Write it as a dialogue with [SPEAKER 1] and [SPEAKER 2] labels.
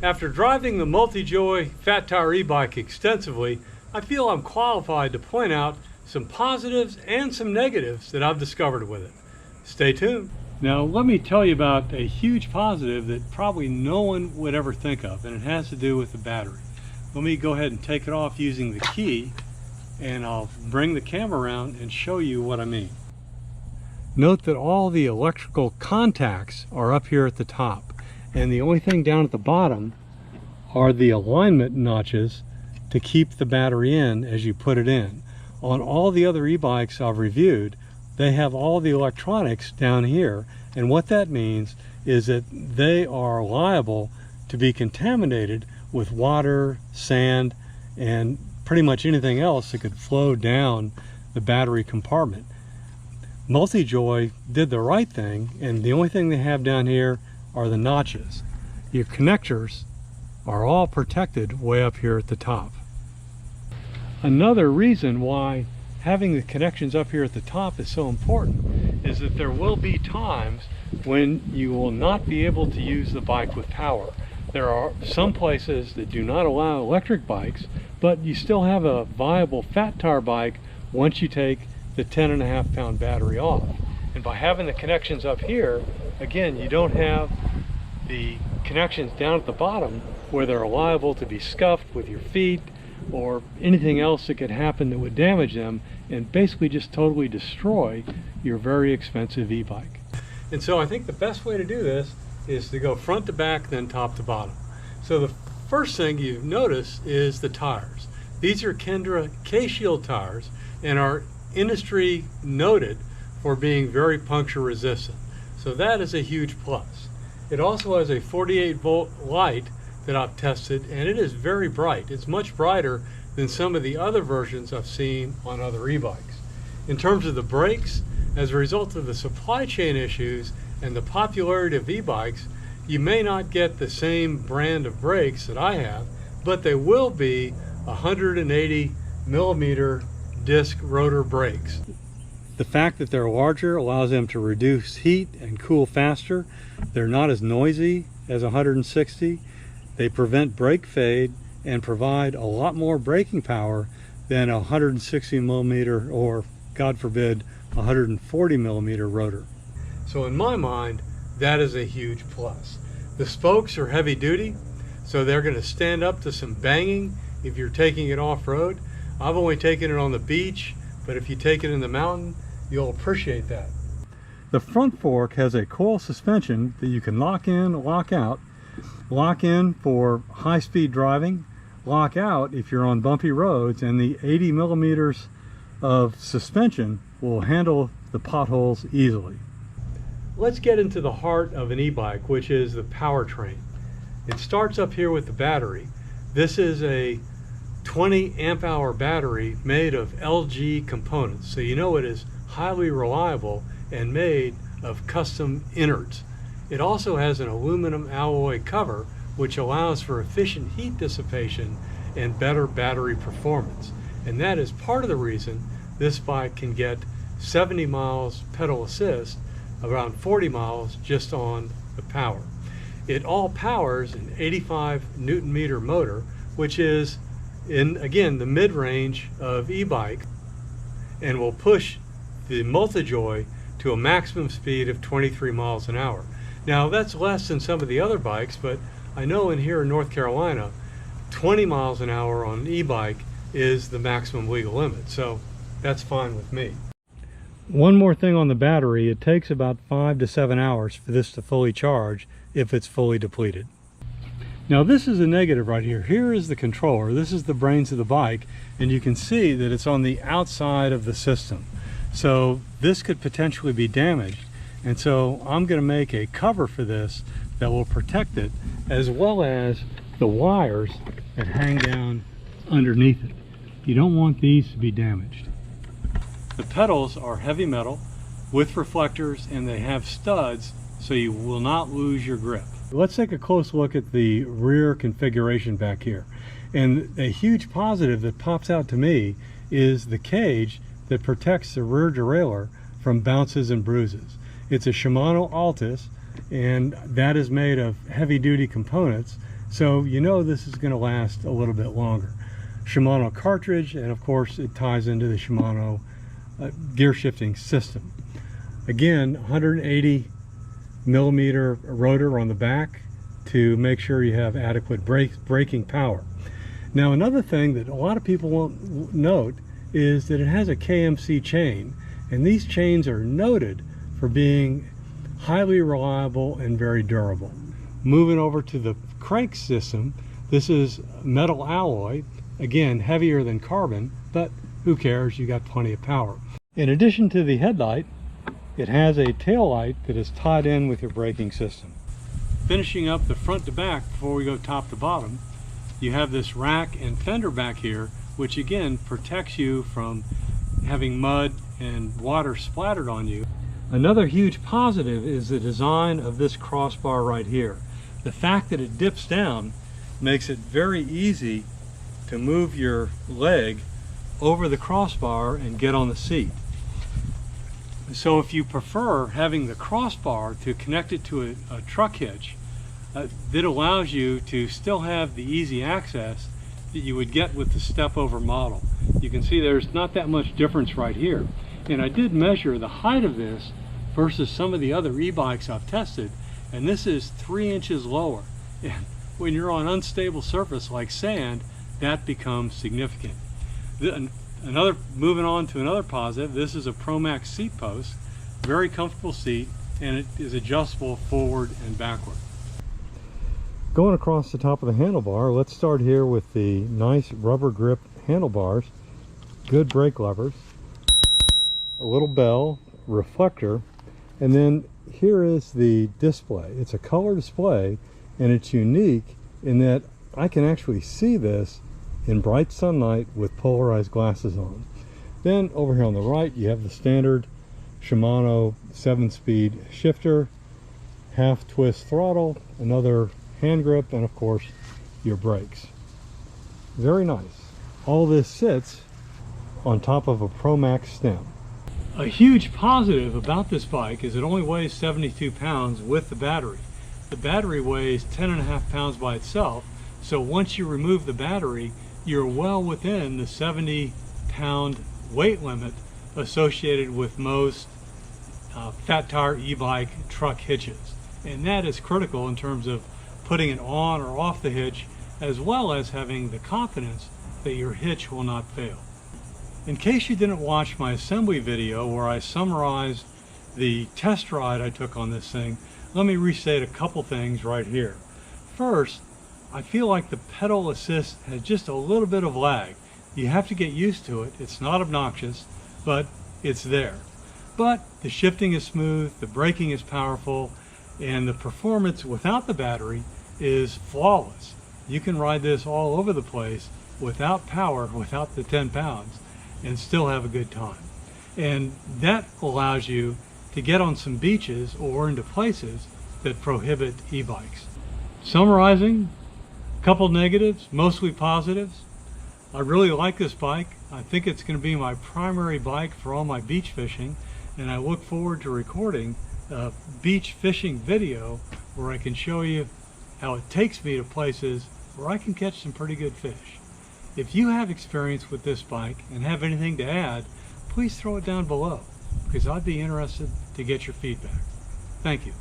[SPEAKER 1] After driving the Multijoy Fat Tire e-bike extensively, I feel I'm qualified to point out some positives and some negatives that I've discovered with it. Stay tuned. Now let me tell you about a huge positive that probably no one would ever think of, and it has to do with the battery. Let me go ahead and take it off using the key, and I'll bring the camera around and show you what I mean. Note that all the electrical contacts are up here at the top, and the only thing down at the bottom are the alignment notches to keep the battery in as you put it in. On all the other e-bikes I've reviewed, they have all the electronics down here, and what that means is that they are liable to be contaminated with water, sand, and pretty much anything else that could flow down the battery compartment. Multijoy did the right thing, and the only thing they have down here are the notches. Your connectors are all protected way up here at the top. Another reason why having the connections up here at the top is so important is that there will be times when you will not be able to use the bike with power. There are some places that do not allow electric bikes, but you still have a viable fat tire bike once you take the 10.5 pound battery off. And by having the connections up here, again, you don't have the connections down at the bottom where they're liable to be scuffed with your feet or anything else that could happen that would damage them and basically just totally destroy your very expensive e-bike. And so I think the best way to do this is to go front to back, then top to bottom. So the first thing you notice is the tires. These are Kendra K-Shield tires and are industry noted for being very puncture resistant. So that is a huge plus. It also has a 48 volt light that I've tested, and it is very bright. It's much brighter than some of the other versions I've seen on other e-bikes. In terms of the brakes, as a result of the supply chain issues and the popularity of e-bikes, you may not get the same brand of brakes that I have, but they will be 180 millimeter disc rotor brakes. The fact that they're larger allows them to reduce heat and cool faster. They're not as noisy as 160. They prevent brake fade and provide a lot more braking power than a 160 millimeter or, God forbid, 140 millimeter rotor. So in my mind, that is a huge plus. The spokes are heavy duty, so they're going to stand up to some banging if you're taking it off-road. I've only taken it on the beach, but if you take it in the mountain, you'll appreciate that. The front fork has a coil suspension that you can lock in, lock out. Lock in for high-speed driving, lock out if you're on bumpy roads, and the 80 millimeters of suspension will handle the potholes easily. Let's get into the heart of an e-bike, which is the powertrain. It starts up here with the battery. This is a 20 amp hour battery made of LG components, so you know it is highly reliable and made of custom innards. It also has an aluminum alloy cover, which allows for efficient heat dissipation and better battery performance. And that is part of the reason this bike can get 70 miles pedal assist, around 40 miles just on the power. It all powers an 85 Newton meter motor, which is in, again, the mid-range of e-bike, and will push the Multijoy to a maximum speed of 23 miles an hour. Now that's less than some of the other bikes, but I know in here in North Carolina, 20 miles an hour on an e-bike is the maximum legal limit, so that's fine with me. One more thing on the battery, it takes about 5 to 7 hours for this to fully charge if it's fully depleted. Now this is a negative right here. Here is the controller. This is the brains of the bike, and you can see that it's on the outside of the system. So this could potentially be damaged. And so I'm going to make a cover for this that will protect it, as well as the wires that hang down underneath it. You don't want these to be damaged. The pedals are heavy metal with reflectors, and they have studs so you will not lose your grip. Let's take a close look at the rear configuration back here. And a huge positive that pops out to me is the cage that protects the rear derailleur from bounces and bruises. It's a Shimano Altus, and that is made of heavy-duty components So you know this is going to last a little bit longer. Shimano cartridge, and of course it ties into the Shimano gear shifting system. Again, 180 millimeter rotor on the back to make sure you have adequate braking power. Now another thing that a lot of people won't note is that it has a KMC chain, and these chains are noted for being highly reliable and very durable. Moving over to the crank system, this is metal alloy, again heavier than carbon, but who cares, you got plenty of power. In addition to the headlight, it has a tail light that is tied in with your braking system. Finishing up the front to back before we go top to bottom, you have this rack and fender back here, which again protects you from having mud and water splattered on you. Another huge positive is the design of this crossbar right here. The fact that it dips down makes it very easy to move your leg over the crossbar and get on the seat. So if you prefer having the crossbar to connect it to a truck hitch, that allows you to still have the easy access that you would get with the step over model. You can see there's not that much difference right here. And I did measure the height of this versus some of the other e-bikes I've tested, and this is 3 inches lower. And when you're on unstable surface like sand, that becomes significant. Moving on to another positive, this is a ProMax seat post, very comfortable seat, and it is adjustable forward and backward. Going across the top of the handlebar, let's start here with the nice rubber grip handlebars, good brake levers, a little bell, reflector, and then here is the display. It's a color display, and it's unique in that I can actually see this in bright sunlight with polarized glasses on. Then over here on the right, you have the standard Shimano 7-speed shifter, half twist throttle, another hand grip, and of course your brakes. Very nice. All this sits on top of a ProMax stem. A huge positive about this bike is it only weighs 72 pounds with the battery. The battery weighs 10.5 pounds by itself, so once you remove the battery, you're well within the 70-pound weight limit associated with most fat tire e-bike truck hitches. And that is critical in terms of putting it on or off the hitch, as well as having the confidence that your hitch will not fail. In case you didn't watch my assembly video where I summarized the test ride I took on this thing, let me restate a couple things right here. First, I feel like the pedal assist has just a little bit of lag. You have to get used to it. It's not obnoxious, but it's there. But the shifting is smooth, the braking is powerful, and the performance without the battery is flawless. You can ride this all over the place without power, without the 10 pounds, and still have a good time. And that allows you to get on some beaches or into places that prohibit e-bikes. Summarizing, a couple negatives, mostly positives. I really like this bike. I think it's going to be my primary bike for all my beach fishing, and I look forward to recording a beach fishing video where I can show you how it takes me to places where I can catch some pretty good fish. If you have experience with this bike and have anything to add, please throw it down below, because I'd be interested to get your feedback. Thank you.